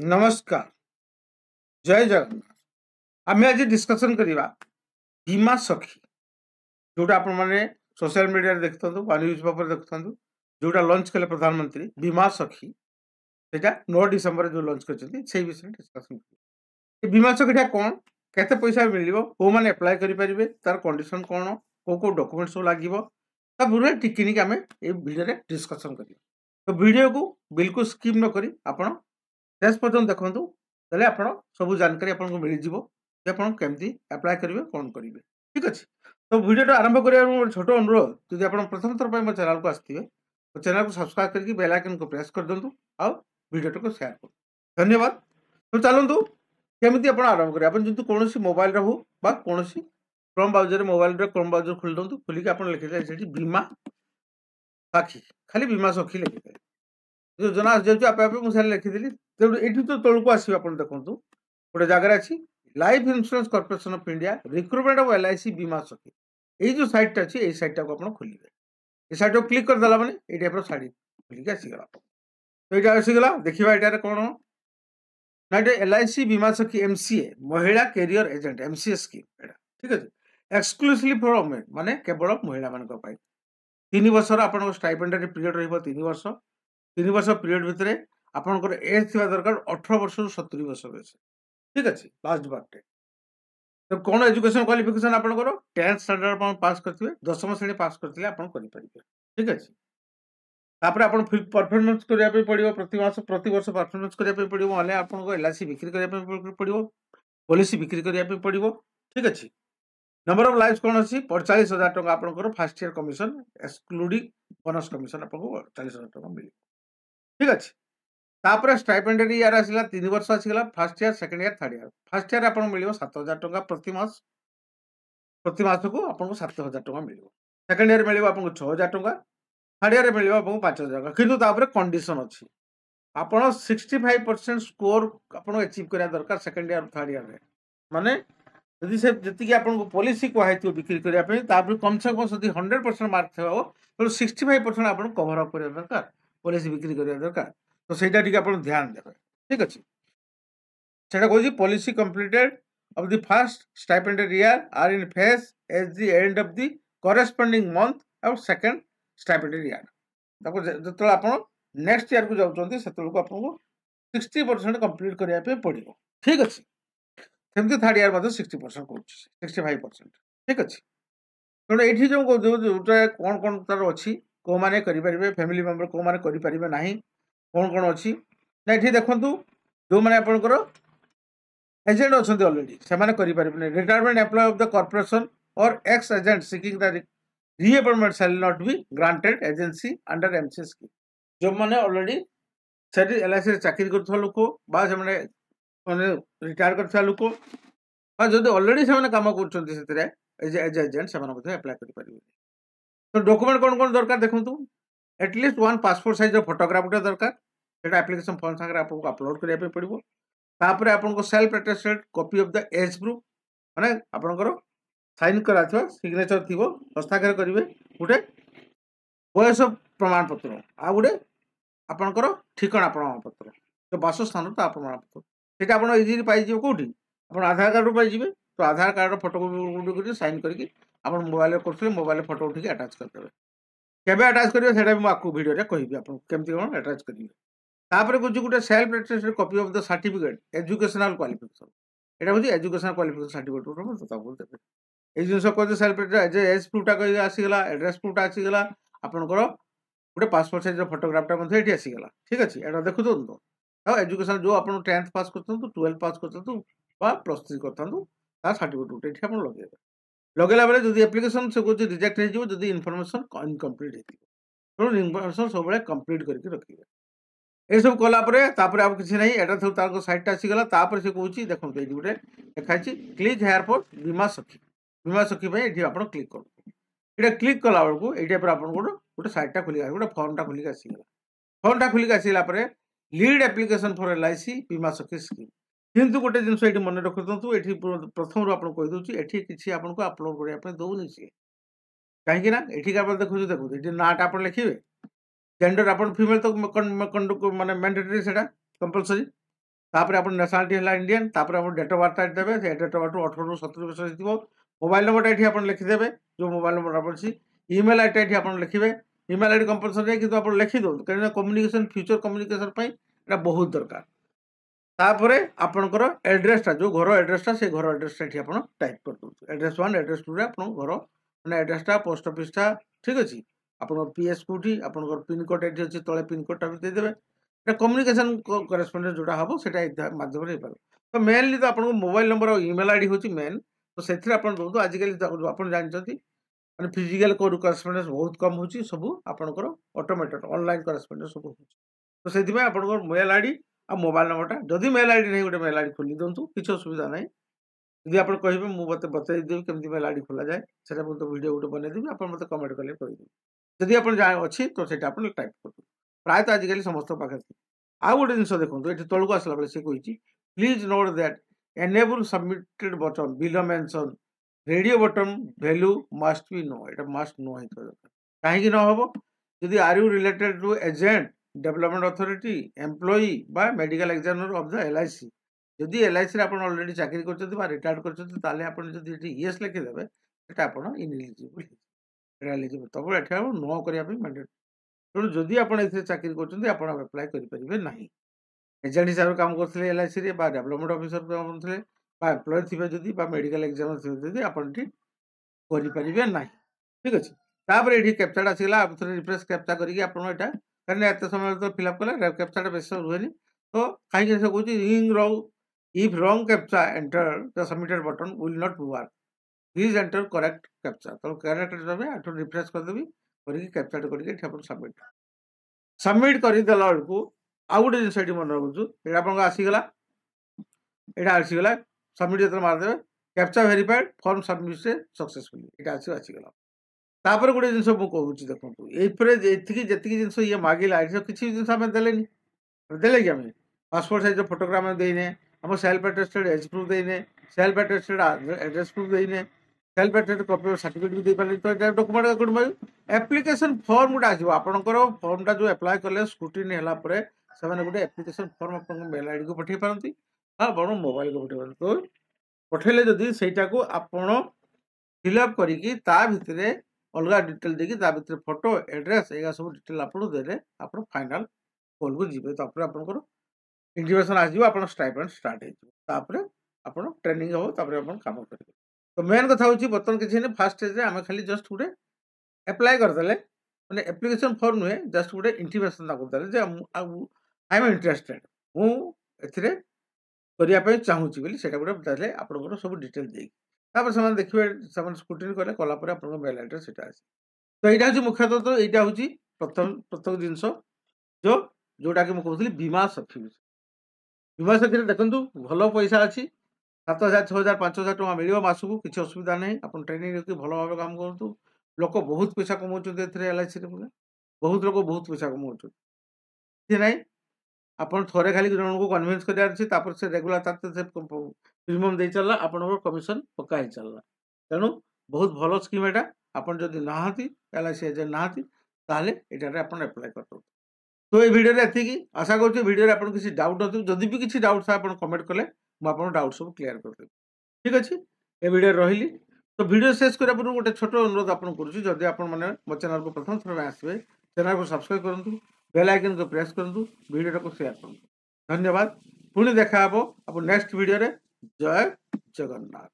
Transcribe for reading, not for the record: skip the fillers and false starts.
नमस्कार जय जगन्नाथ आम आज डिस्कसन करवा बीमा सखी जोटा आपण मैंने सोशल मीडिया देखता न्यूज पेपर देखता जोटा लॉन्च कले प्रधानमंत्री बीमा सखी से 9 डिसेम्बर जो लॉन्च कर विषय डिस्कसन कर बीमा सखीटा कौन केते पैसा मिल कौ मैंने एप्लाय करेंगे तार कंडीशन कौन कौ डॉक्यूमेंट सब लगे पूरे टिकिनिक आम ये वीडियो डिस्कसन कर तो वीडियो को बिल्कुल स्किप न करी आपण शेष पर्यटन देखूँ तेल आप सब जानकारी आपको मिल जाए आप केमती एप्लाय करेंगे कौन करेंगे ठीक अच्छे तो वीडियो आरंभ कर छोट अनुरोध जब आप प्रथम थर पर मो चैनल को आसते तो चैनल को सब्सक्राइब करके बेल आइकन को प्रेस कर दिंतु आउ वीडियो को शेयर कर धन्यवाद। तो चलतु केमी आप आरंभ करें आप कौन मोबाइल हो कौन Chrome browser mobile Chrome browser खोली दिखाँ खोलिक आप लिखिए बीमा सखी खाली बीमा सखी लिखिए योजना मुझे लिखिदी तेणु ये तो तौक आसो आप देखो गोटे जगार अच्छी life insurance corporation of India recruitment of LIC बीमा सखी ये जो साइट अच्छी ये साइट को आप खोलिए ये साइट को क्लिक करदेला मैंने ये टाइप शाड़ी खोलिक आसीगला तो ये आसीगला देखा यहाँ कौन ना LIC बीमा सखी MCA महिला कैरियर एजेंट MCA स्कीम ठीक अच्छे एक्सक्लूसिवली फॉर वुमेन माने केवल महिला मान 3 वर्ष आप स्टाइपेंडरी पीरियड रही 3 वर्ष 3 वर्ष पीरियड भितर आपंकर एज थी दरकार 18 वर्ष 70 वर्ष बयस ठीक अच्छे लास्ट बर्थडे तो कौन एजुकेशन क्वालिफिकेशन आपंकर 10th स्टैंडर्ड पास करते 10वीं श्रेणी पास करते आप ठीक अच्छे तापर आप परफॉर्मेंस करने पड़ो प्रति वर्ष परफॉर्मेंस करने पड़ो आपको LIC बिक्री करने पड़ो पॉलिसी बिक्री करने पड़ो ठीक अच्छे नंबर ऑफ लाइफ कौन अच्छी 45,000 टका आपंकर first year commission excluding bonus commission आपको 40,000 टका मिले ठीक अच्छे तापर स्टाइपेंडरी ईयर आसला 3 वर्ष आसगला first year second year third year first year आपको मिल 7,000 टका प्रति मास को आपको 7,000 टका मिल सेकंड ईयर मिल आपको 6,000 टका थर्ड ईयर मिल आपको 5,000 टका किंतु कंडीशन अच्छी आप 65% स्कोर आपको अचीव करा दरकार सेकंड ईयर थर्ड ईयर माने यदि से जी आपको पॉलिसी कहते बिक्री करने कम से कम यदि 100% मार्क थे तो 65% आप कभर अप कर दरकार पॉलिसी बिक्री करने दरकार तो सहीटा टी आप ध्यान देवे ठीक अच्छे से कह policy completed of the first stipendiary year are in face at the end of the corresponding month और सेकंड स्टाइपेंडरी ईयर जो आप नेक्स्ट ईयर को जाऊँ से आपको 60% कंप्लीट करने पड़ो ठीक अच्छे सेमती थर्ड ईयर 60% कौन 65% ठीक अच्छे तेणु ये जो कौन कौन तार अच्छी कौ मैंने करेंगे फैमिली मेंबर कौ मैंने करेंगे ना कौन कौन अच्छी ना ये देखूँ जो मैंने आपंकर एजेंट अच्छा अलरेडी से retirement employ of the corporation और ex agent seeking the reappointment shall not be granted agency under MCA scheme जो मैंने अलरेडी से LIC चाकरी कर लोक मैंने रिटायर कर लोक जब अलरेडी से कम कर एजेंट से एप्लाय करेंगे तो डॉक्यूमेंट कौन कौन दरकार देखूँ एटलिस्ट 1 पासपोर्ट साइज फोटोग्राफ गोटे दरकार से एप्लिकेशन फॉर्म सागर आपको अपलोड करने पड़ो तापर आपको self attested copy of the age proof माने आपंकर साइन करा सिग्नेचर थी हस्ताक्षर करेंगे गोटे बयस प्रमाण पत्र आ गोटे आपंकर ठिकाना प्रमाण पत्र जो बासस्थान ता प्रमाण पत्र से आप इजिली पाइबे कौटी आप आधार कार्ड पाइबे तो आधार कार्ड फोटो साइन करके आप मोबाइल कर मोबाइल फोटो उठिक अटाच करदे केबे अटाच करेंगे से आपको वीडियो कहि आप केमती कौन अटाच करेंगे तापर कुछ गोटे self attested copy of the certificate educational qualification एटा होची एजुकेशनल क्वालिफिकेशन सर्टिफिकेट तो देबे ए जिनस कहते सेल्फ एज प्रूफटा कहि आसीगला एड्रेस प्रूफटा आसीगला आपनकर गोटे पासपोर्ट साइज फोटोग्राफटा मध्ये एठी आसीगला ठीक अछि एटा देखु तो एजुकेशन जो आप 10th पास करथु 12th पास करथु बा +3 करथु ता सर्टिफिकेट एठी आप लगेला बेले जदि एप्लिकेशन से कुछ रिजेक्ट हो जिवो जदि इनफॉरमेशन इनकम्प्लीट हेतिबो तो इनफॉरमेशन सब बेले कंप्लीट करके रखिबे ये सब कला आप किसी नहीं एटा सब साइट आसीगला से कौन देखो ये गोटे देखाई क्लिक हेयर फॉर बीमा सखी ये आप क्लिक कर ये क्लिक कला बेलू ये टाइप आप गोटे साइटा खोलिक गोटे फॉर्मटा खोलिक आसीगला फॉर्मटा खोलिक आसला लीड एप्लिकेशन फॉर LIC बीमा सखी स्कीम किंतु गोटे जिन ये मन रखु ये प्रथम आपको कहीदे ये किसी आपको अपलोड करने दौनी सी कहीं ये देखो देखो ये नाटा आप लिखे जेंडर आप फीमेल तो माने मैंडेटरी से कंपलसरी तापर आप नेशनालिटी है इंडियन तापर आप डेट ऑफ बर्थ देवे से डेट ऑफ बर्थ 18 ରୁ 70 वर्ष हो मोबाइल नंबर ये आप लिखिदेवे जो मोबाइल नंबर आप इमेल आईडी ये आप लिखे इमेल आईडी कंपलसरी कि आप लिखि दो कहीं कम्युनिकेशन फ्यूचर कम्युनिकेशन बहुत दरकार तापर आपणकर एड्रेसटा जो घर एड्रेसटा से घर एड्रेसटा ये आप टाइप कर दो एड्रेस 1 एड्रेस 2 आप घर मैंने एड्रेसटा पोस्ट ऑफिसटा ठीक अच्छे आप पीएस कौटी आप पिनकोड ये अच्छे तले पिनकोडटा भी देदेवे कम्युनिकेशन करेस्पंडेंस जोटा हम से माध्यम तो मेनली तो आपको मोबाइल नंबर और इमेल आईडी हूँ मेन तो से दौर आजिकल आप जानते मैंने फिजिकल करेस्पंडेंस बहुत कम हो सब आपंकर ऑटोमेटेड ऑनलाइन करेस्पंडेंस सब हो तो से आप मेल आईडी आ मोबाइल नंबरटा जदि मेल आईडी नहीं गोटे मेल आईडी खोली दिंतु किसी असुविधा ना जब आप कहे मुझे बतईदेवी कमी मेल आईडी खोल जाए से मुझे वीडियो गोटे बनईदेवी आप मतलब कमेंट कले कहीदेवी जदि आप अच्छी तो से टाइप कर प्रायतः आजिकल समस्त पाखे आउ गोटे जिन देखो ये तौक आसला बेले सी कही please note that enable submitted button below mention radio button value must be no ये मस्ट नो कहीं न हम जदि are you related to agent development authority employee बा medical examiner of the LIC जदि एलआईसी आप ऑलरेडी चाकरी कर रिटायर्ड कर येस लिखिदेवे आप इनएलिजिबल एलिजिबल तब ये नो करने मैंडेट तेणु जदि आप चाकरी कर अप्लाई करेंगे ना एजेंट हिसाब से काम करते एलआईसी डेवलपमेंट ऑफिसर काम करते एम्प्लॉय थे जदि मेडिकल एग्जाम थे आप करेंगे ना ठीक अच्छे तापर ये कैप्चाटा आसगला आप थे रिफ्रेश कैप्चा करके कहीं एत समय तो फिलअप कले कैप्चाटा बेस रुहे तो कहीं से कौन रिंग रंग इफ रंग captcha enter the submitted button will not work please enter correct captcha तो करेक्ट रिफ्रेश करदेवी करके कैप्चाटा करके सबमिट सबमिट करदेला बेलू आउ गोटे जिन मन रखु ये आप आसीगला यहाँ आसीगला सबमिट जो मारदेवे captcha verified form submitted successfully ये आसीगला तापर गोटे जिन मुझे देखो ये जी जिन ये मांगला किसी जिन आम देले देले कि आम पासपोर्ट साइज फोटोग्राफ देने आम सेल्फ अटेस्टेड एज प्रूफ देने सेल्फ अटेस्टेड एड्रेस प्रूफ देने सेल्फ अटेस्टेड कॉपी सर्टिफिकेट भी देपारे तो ये डॉक्यूमेंट कौन पाइबे एप्लिकेशन फॉर्म गोटे आसो आपंकर फॉर्मटा जो एप्लाय कले स्क्रूटिनी है से गोटे एप्लिकेशन फॉर्म आप मेल आईडी को पठे पारती आप मोबाइल को पठे तो पठेले जदि सेटा को आपण फिलअप करिकी ता भितरे अलग डिटेल देखिए भितर फोटो एड्रेस या सब डिटेल आपको देने आप फाइनाल कॉल को जी तो आपंकर इंटिमेशन आसो आप स्टाइपेंड स्टार्ट हो आप ट्रेनिंग हम आप कम करेंगे तो मेन कथा हूँ बर्तमान किसी फास्ट स्टेज आम खाली जस्ट गोटे एप्लाय करदे मैंने एप्लिकेशन फॉर्म नुहे जस्ट गोटे इंटिमेशन देजे आई एम इंटरेस्टेड मुझे करने चाहूँगी बोली से गोटे आपंकर सब डिटेल देपर से देखिए स्क्रूटिनी कले कलापर आप मेल आईडी से आस तो यहाँ हूँ मुख्यतः तो यहाँ हूँ प्रत्येक जिनस जो जोटा कि मुझे कहती बीमा सखी बीमा सखी देखो भल पैसा अच्छी 7,000 6,000 5,000 टका मिल मसकू किसी असुविधा नहीं आप ट्रेनिंग रखी भल भाव काम करूँ लोक बहुत पैसा कमाऊँ एलआईसी बहुत लोग बहुत पैसा कमाऊँ ना आप थे खाली जन को कन्विन्स कर से रेगुलर प्रीमियम दे चलला आप कमिशन पक्का ही चलला तेणु बहुत भल स्कीम एटा आप जदि नहांती एलआईसी एजेंट नहांती ताले एटारे आप एप्लाय कर दो तो ये वीडियो एतिकी आशा करुँच वीडियो आप किसी डाउट नथि जदि भी किसी डाउट था आप कमेंट कले मुझे डाउट सब क्लियर करदेवी ठीक अच्छे ये वीडियो रही तो वीडियो शेष करने पूर्व गोटे छोट अनुरोध आपको करुँच जदि आप मो चैनल को प्रथम थर आसवे चैनल को सब्सक्राइब करूँ बेल आइकन को प्रेस करूँ वीडियो को शेयर करूँ धन्यवाद पुणी देखा आप नेक्स्ट वीडियो जय जगन्नाथ।